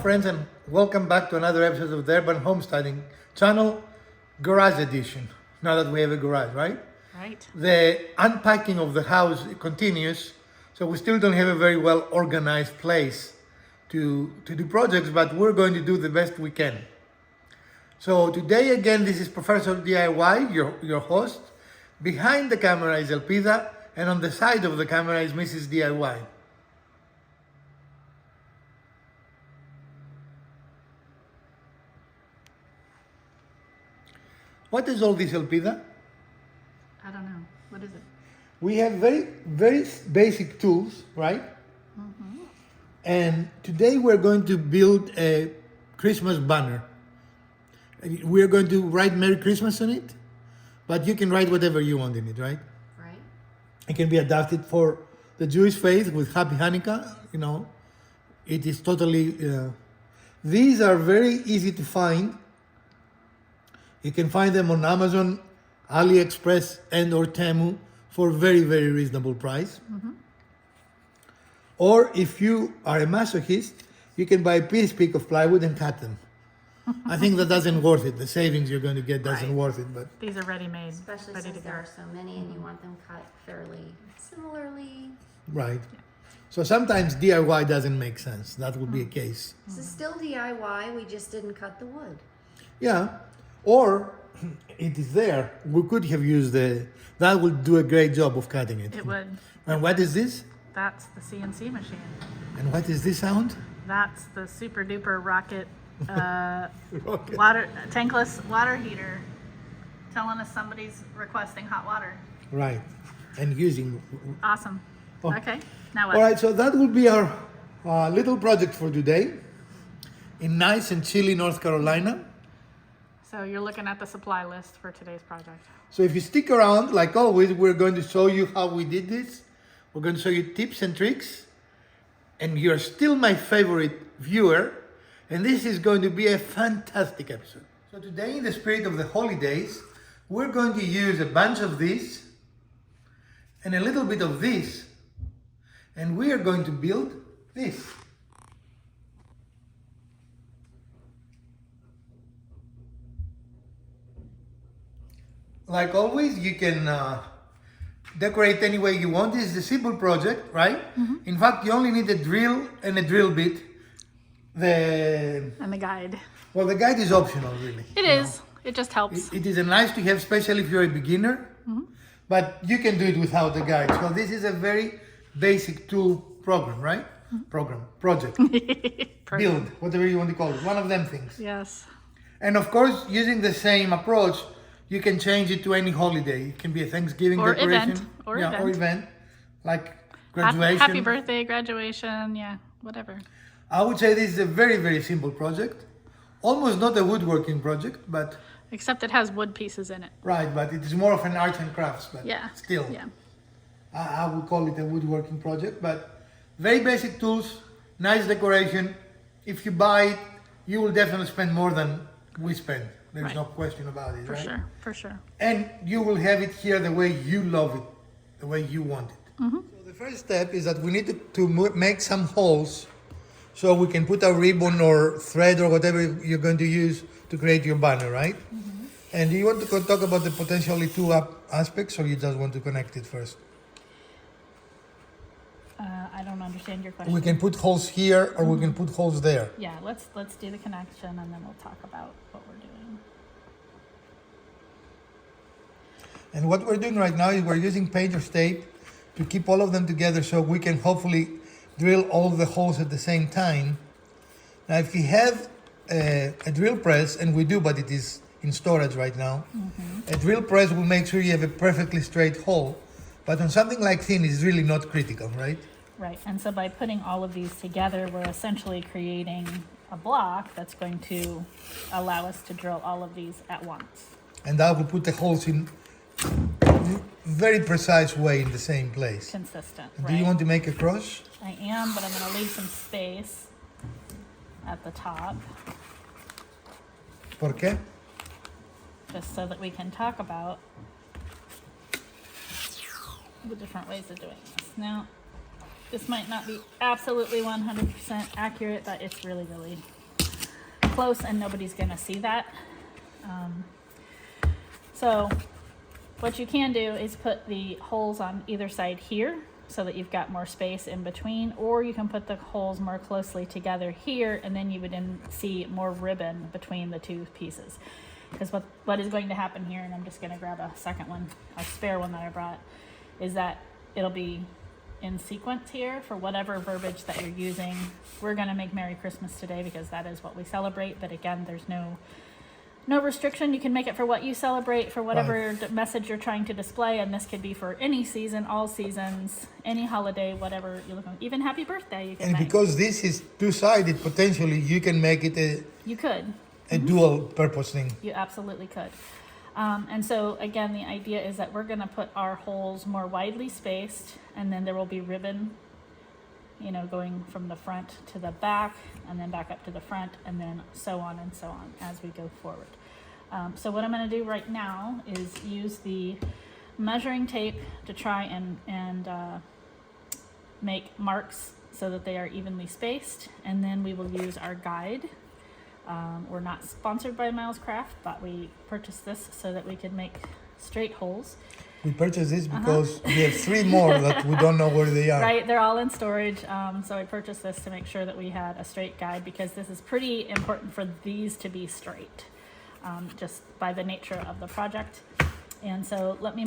friends, and welcome back to another episode of the Urban Homesteading channel, Garage Edition. Now that we have a garage, right? Right. The unpacking of the house continues, so we still don't have a very well organized place to do projects, but we're going to do the best we can. So today again, this is Professor DIY, your host. Behind the camera is Elpida, and on the side of the camera is Mrs. DIY. What is all this, Elpida? I don't know. What is it? We have very basic tools, right? Mm-hmm. And today we're going to build a Christmas banner. We're going to write Merry Christmas on it, but you can write whatever you want in it, right? Right. It can be adapted for the Jewish faith with Happy Hanukkah, you know. It is totally... These are very easy to find. You can find them on Amazon, AliExpress, and or Temu for very reasonable price. Mm-hmm. Or if you are a masochist, you can buy a piece of plywood and cut them. I think that doesn't worth it. The savings you're going to get doesn't worth it. But these are ready-made, especially ready since there are so many and you want them cut fairly similarly. Right. Yeah. So sometimes DIY doesn't make sense. That would be a case. This is still DIY, we just didn't cut the wood. Yeah. Or it is there. We could have used that would do a great job of cutting it. It would. And what is this? That's the CNC machine. And what is this sound? That's the super duper rocket water tankless water heater telling us somebody's requesting hot water. Right. And using. Awesome. Oh. Okay. Now what? All right. So that will be our little project for today in nice and chilly North Carolina. So you're looking at the supply list for today's project. So if you stick around, like always, we're going to show you how we did this. We're going to show you tips and tricks. And you're still my favorite viewer. And this is going to be a fantastic episode. So today, in the spirit of the holidays, we're going to use a bunch of this and a little bit of this. And we are going to build this. Like always, you can decorate any way you want. This is a simple project, right? Mm-hmm. In fact, you only need a drill and a drill bit. And the guide. Well, the guide is optional, really. It is. It just helps. It is nice to have, especially if you're a beginner. Mm-hmm. But you can do it without the guide. So this is a very basic tool program, right? Mm-hmm. Project. Build, whatever you want to call it. One of them things. Yes. And of course, using the same approach, you can change it to any holiday. It can be a Thanksgiving or decoration. Event. Or event. Like graduation. Happy birthday, graduation, yeah, whatever. I would say this is a very simple project. Almost not a woodworking project, but... Except it has wood pieces in it. Right, but it is more of an arts and crafts, but still. Yeah. I would call it a woodworking project, but very basic tools, nice decoration. If you buy it, you will definitely spend more than we spend. There's no question about it, right? For sure. And you will have it here the way you love it, the way you want it. Mm-hmm. So the first step is that we need to make some holes so we can put our ribbon or thread or whatever you're going to use to create your banner, right? Mm-hmm. And do you want to talk about the potentially two aspects, or you just want to connect it first? I don't understand your question. We can put holes here, or we can put holes there. Yeah, let's do the connection, and then we'll talk about what we're doing. And what we're doing right now is we're using painter's tape to keep all of them together so we can hopefully drill all the holes at the same time. Now, if you have a drill press, and we do, but it is in storage right now, a drill press will make sure you have a perfectly straight hole. But on something like thin, it's really not critical, right? Right, and so by putting all of these together, we're essentially creating a block that's going to allow us to drill all of these at once. And that will put the holes in very precise way in the same place. Consistent, Do you want to make a cross? I am, but I'm going to leave some space at the top. ¿Por qué? Just so that we can talk about the different ways of doing this. Now, This might not be absolutely 100% accurate, but it's really, really close and nobody's gonna see that. So what you can do is put the holes on either side here so that you've got more space in between, or you can put the holes more closely together here and then you would then see more ribbon between the two pieces. Because what is going to happen here, and I'm just gonna grab a second one, a spare one that I brought, is that it'll be in sequence here for whatever verbiage that you're using. We're gonna make Merry Christmas today because that is what we celebrate, but again, there's no restriction. You can make it for what you celebrate, for whatever message you're trying to display, and this could be for any season, all seasons, any holiday, whatever you're looking, even happy birthday you can And make. because this is two-sided, potentially you can make it You could. a dual purpose thing. You absolutely could. And so again, the idea is that we're gonna put our holes more widely spaced, and then there will be ribbon, you know, going from the front to the back, and then back up to the front, and then so on and so on as we go forward. So what I'm gonna do right now is use the measuring tape to try and make marks so that they are evenly spaced, and then we will use our guide. We're not sponsored by Miles Craft, but we purchased this so that we could make straight holes. We purchased this because we have 3 more that we don't know where they are. Right, they're all in storage. So I purchased this to make sure that we had a straight guide because this is pretty important for these to be straight, just by the nature of the project. And so let me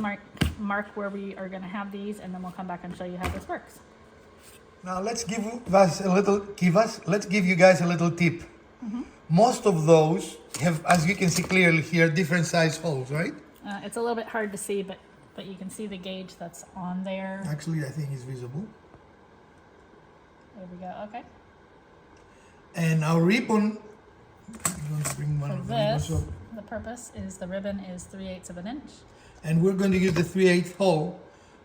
mark where we are going to have these, and then we'll come back and show you how this works. Now let's give you guys a little tip. Most of those have, as you can see clearly here, different size holes, right? It's a little bit hard to see, but you can see the gauge that's on there. Actually, I think it's visible. There we go. Okay. And our ribbon, I'm going to bring one For of the ribbons this, up. the purpose is the ribbon is 3/8 of an inch. And we're going to use the 3/8 hole,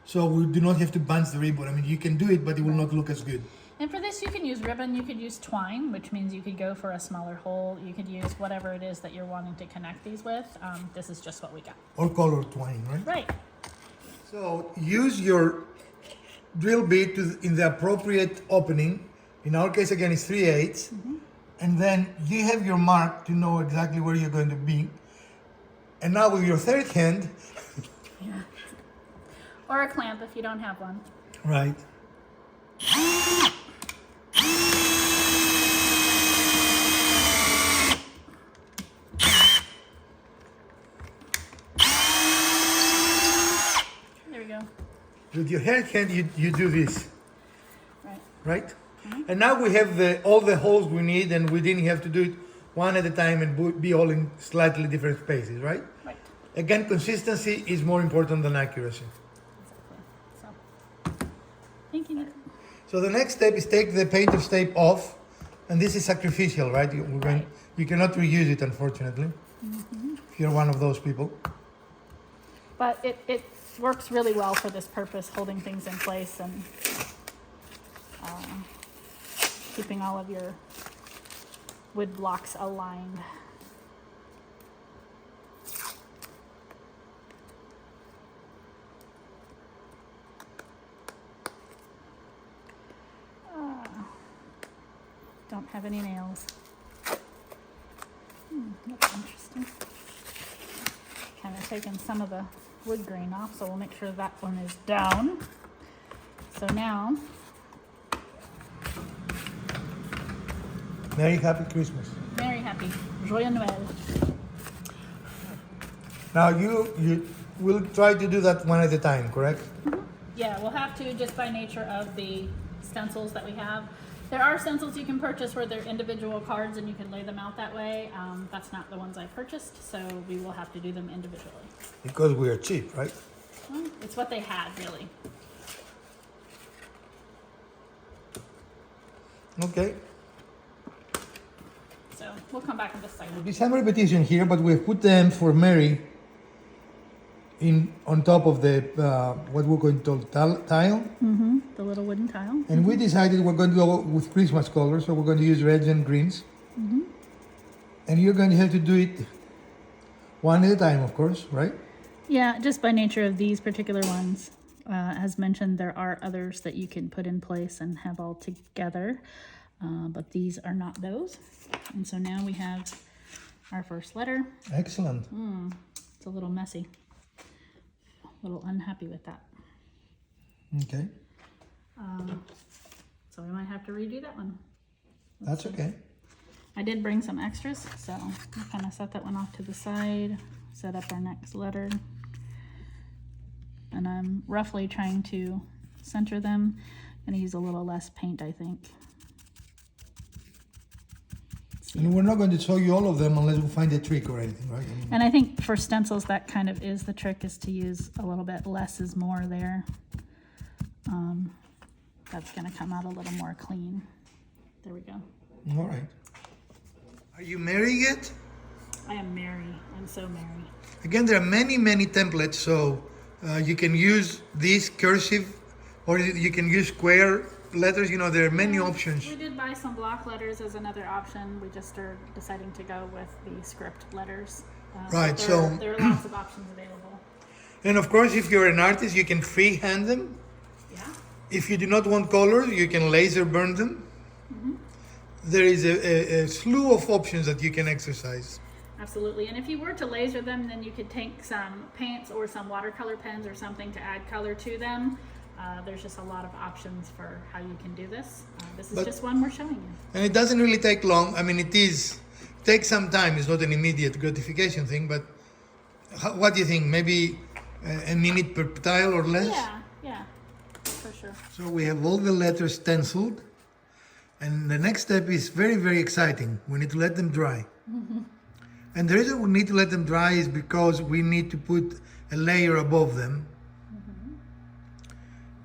so we do not have to bunch the ribbon. I mean, you can do it, but it will not look as good. And for this, you can use ribbon, you could use twine, which means you could go for a smaller hole. You could use whatever it is that you're wanting to connect these with. This is just what we got. Or color twine, right? Right. So use your drill bit in the appropriate opening. In our case, again, it's 3/8. And then you have your mark to know exactly where you're going to be. And now with your third hand, Yeah. Or a clamp if you don't have one. right? There we go. With your third hand, you do this, Right. right? And now we have all the holes we need, and we didn't have to do it one at a time and be all in slightly different spaces, right? Right. Again, consistency is more important than accuracy. Exactly. So, thank you, Nick. So the next step is take the painter's tape off, and this is sacrificial, right? You cannot reuse it, unfortunately, if you're one of those people. But it works really well for this purpose, holding things in place and keeping all of your wood blocks aligned. Don't have any nails. That's interesting. Kind of taken some of the wood grain off, so we'll make sure that one is down. So now, Merry Happy Christmas. Merry Happy, Joyeux Noël. Now you will try to do that one at a time, correct? Yeah, we'll have to just by nature of the stencils that we have. There are stencils you can purchase where they're individual cards and you can lay them out that way. That's not the ones I purchased, so we will have to do them individually. Because we are cheap, right? Well, it's what they had, really. Okay. So we'll come back in just a second. There's some repetition here, but we've put them for Mary on top of the what we're going to call tile. The little wooden tile. And we decided we're going to go with Christmas colors, so we're going to use reds and greens. And you're going to have to do it one at a time, of course, right? Yeah, just by nature of these particular ones. As mentioned, there are others that you can put in place and have all together, but these are not those. And so now we have our first letter. Excellent. It's a little messy. A little unhappy with that. Okay. So we might have to redo that one. That's okay. I did bring some extras, so we'll kind of set that one off to the side, set up our next letter. And I'm roughly trying to center them. I'm gonna use a little less paint, I think. And we're not going to show you all of them unless we find a trick or anything, right? And I think for stencils, that kind of is the trick, is to use a little bit less is more there. That's gonna come out a little more clean. There we go. All right. Are you married yet? I am Mary. I'm so Mary. Again, there are many, many templates, so you can use these cursive or you can use square letters. You know, there are many options. We did buy some block letters as another option. We just are deciding to go with the script letters. Right, there are lots of options available. And of course, if you're an artist, you can freehand them. Yeah. If you do not want colors, you can laser burn them. There is a slew of options that you can exercise. Absolutely. And if you were to laser them, then you could take some paints or some watercolor pens or something to add color to them. There's just a lot of options for how you can do this. This is just one we're showing you. And it doesn't really take long. I mean, takes some time. It's not an immediate gratification thing, but what do you think? Maybe a minute per tile or less? Yeah, for sure. So we have all the letters stenciled. And the next step is very, very exciting. We need to let them dry. And the reason we need to let them dry is because we need to put a layer above them.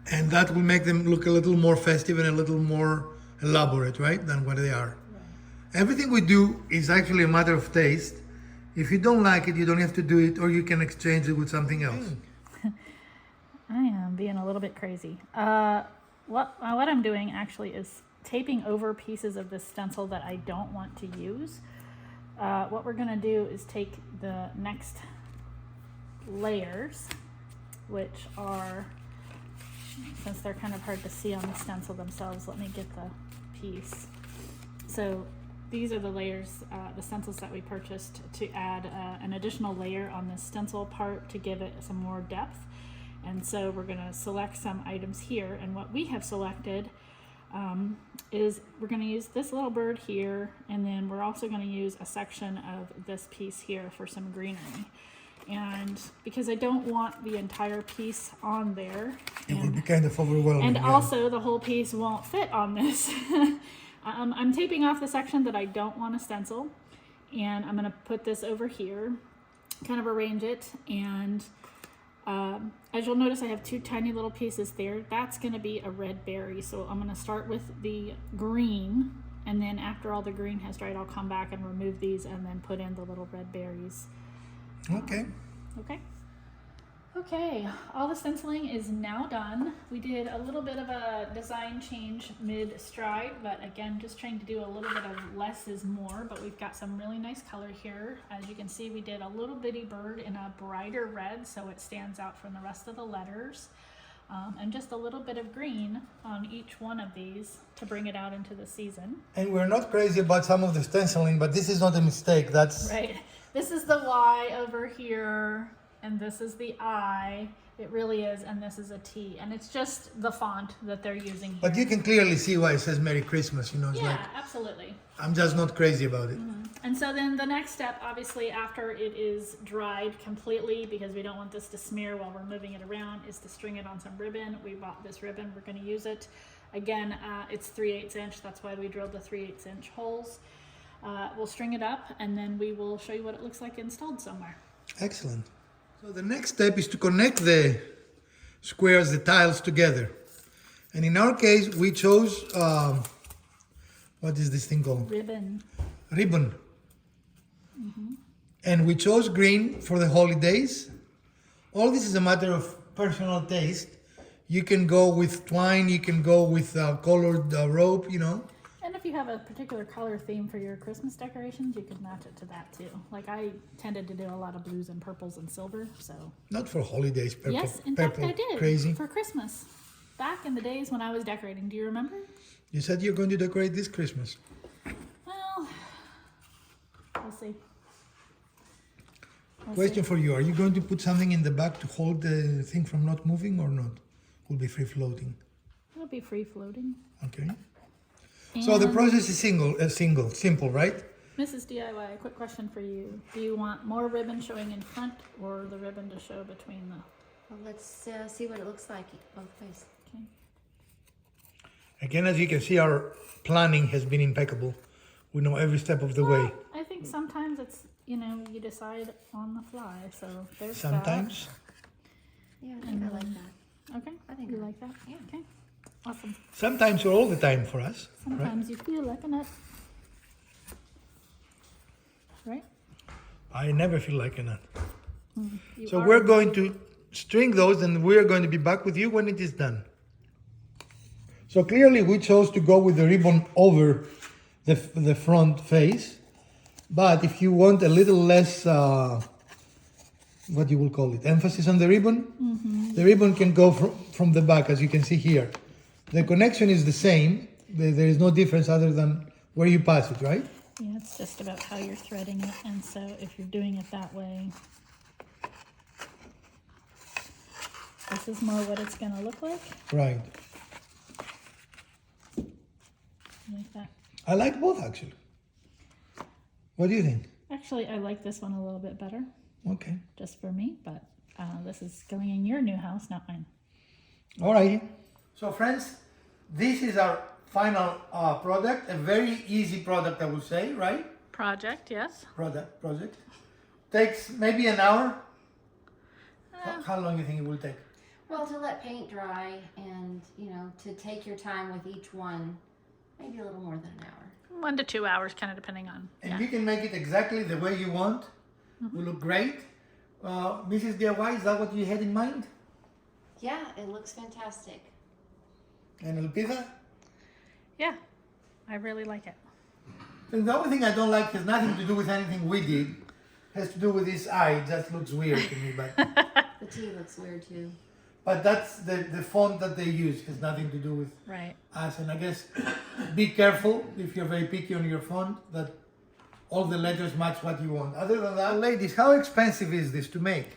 And that will make them look a little more festive and a little more elaborate, right, than what they are. Everything we do is actually a matter of taste. If you don't like it, you don't have to do it, or you can exchange it with something else. I am being a little bit crazy. What I'm doing actually is taping over pieces of this stencil that I don't want to use. What we're gonna do is take the next layers, which are, since they're kind of hard to see on the stencil themselves, let me get the piece. So these are the layers, the stencils that we purchased to add an additional layer on this stencil part to give it some more depth. And so we're gonna select some items here, and what we have selected is we're going to use this little bird here, and then we're also going to use a section of this piece here for some greenery. And because I don't want the entire piece on there, It would be kind of overwhelming. and yeah. also the whole piece won't fit on this. I'm taping off the section that I don't want to stencil, and I'm going to put this over here, kind of arrange it, and as you'll notice, I have two tiny little pieces there. That's going to be a red berry. So I'm going to start with the green, and then after all the green has dried, I'll come back and remove these and then put in the little red berries. Okay. Okay, all the stenciling is now done. We did a little bit of a design change mid-stride, but again, just trying to do a little bit of less is more, but we've got some really nice color here. As you can see, we did a little bitty bird in a brighter red, so it stands out from the rest of the letters. And just a little bit of green on each one of these to bring it out into the season. And we're not crazy about some of the stenciling, but this is not a mistake. That's Right, this is the Y over here, and this is the I. It really is, and this is a T, and it's just the font that they're using here. But you can clearly see why it says Merry Christmas, you know, it's Yeah, like, absolutely. I'm just not crazy about it. And so then the next step, obviously, after it is dried completely, because we don't want this to smear while we're moving it around, is to string it on some ribbon. We bought this ribbon, we're gonna use it. Again, it's 3/8 inch, that's why we drilled the 3/8 inch holes. We'll string it up, and then we will show you what it looks like installed somewhere. Excellent. So the next step is to connect the squares, the tiles together. And in our case, we chose, what is this thing called? Ribbon. Ribbon. And we chose green for the holidays. All this is a matter of personal taste. You can go with twine, you can go with colored rope, you know. And if you have a particular color theme for your Christmas decorations, you could match it to that too. Like I tended to do a lot of blues and purples and silver, so. Not for holidays, purple. Yes, in fact purple, I did. Crazy. For Christmas. Back in the days when I was decorating. Do you remember? You said you're going to decorate this Christmas. Well, we'll see. We'll Question see. for you. Are you going to put something in the back to hold the thing from not moving or not? Will be free floating. It'll be free floating. Okay. So the And process is simple, right? Mrs. DIY, a quick question for you. Do you want more ribbon showing in front or the ribbon to show between the... Well, let's see what it looks like both ways. Okay. Again, as you can see, our planning has been impeccable. We know every step of the way. Well, I think sometimes it's, you know, you decide on the fly. So there's Sometimes. Yeah, I think I like that. that. Okay. I think you I- like that? yeah. Okay. Awesome. Sometimes or all the time for us. Right? Sometimes you feel like a nut. Right? I never feel like a nut. You So are- we're going to string those and we're going to be back with you when it is done. So clearly we chose to go with the ribbon over the front face. But if you want a little less, what you will call it, emphasis on the ribbon, the ribbon can go from the back, as you can see here. The connection is the same. There is no difference other than where you pass it, right? Yeah, it's just about how you're threading it. And so if you're doing it that way, this is more what it's going to look like. Right. Like that. I like both actually. What do you think? Actually, I like this one a little bit better, Okay. just for me, but this is going in your new house, not mine. All right. So friends, this is our final product. A very easy product, I would say, right? Project, yes. Project. Takes maybe an hour. How long do you think it will take? Well, to let paint dry and, you know, to take your time with each one, maybe a little more than an hour. 1 to 2 hours, kind of depending on. And you can make it exactly the way you want. Will look great. Mrs. DIY, is that what you had in mind? Yeah, it looks fantastic. And Elpida? Yeah, I really like it. And the only thing I don't like has nothing to do with anything we did. Has to do with this eye. It just looks weird to me. The T looks weird too. But that's the font that they use. Has nothing to do with Right. us. And I guess be careful if you're very picky on your font that all the letters match what you want. Other than that, ladies, how expensive is this to make?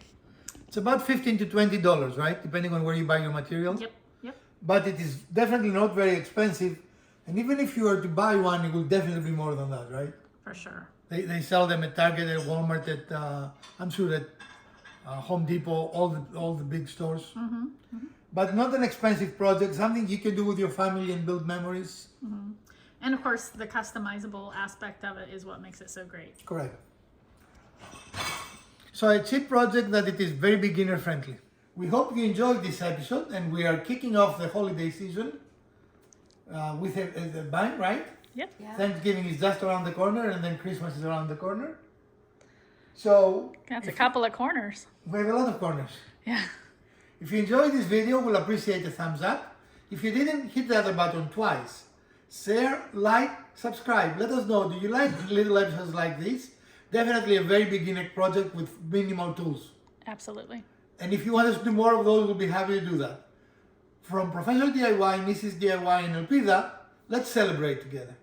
It's about $15 to $20, right? Depending on where you buy your materials. Yep, yep. But it is definitely not very expensive. And even if you were to buy one, it will definitely be more than that, right? For sure. They sell them at Target, at Walmart, at I'm sure at Home Depot, all the big stores. But not an expensive project, something you can do with your family and build memories. And of course, the customizable aspect of it is what makes it so great. Correct. So a cheap project that it is very beginner friendly. We hope you enjoyed this episode, and we are kicking off the holiday season with a bang, right? Yep. Yeah. Thanksgiving is just around the corner, and then Christmas is around the corner. So That's a couple of corners. we have a lot of corners. Yeah. If you enjoyed this video, we'll appreciate a thumbs up. If you didn't, hit the other button twice. Share, like, subscribe. Let us know, do you like little episodes like this? Definitely a very beginner project with minimal tools. Absolutely. And if you want us to do more of those, we'll be happy to do that. From Professor DIY, Mrs. DIY, and Elpida, let's celebrate together.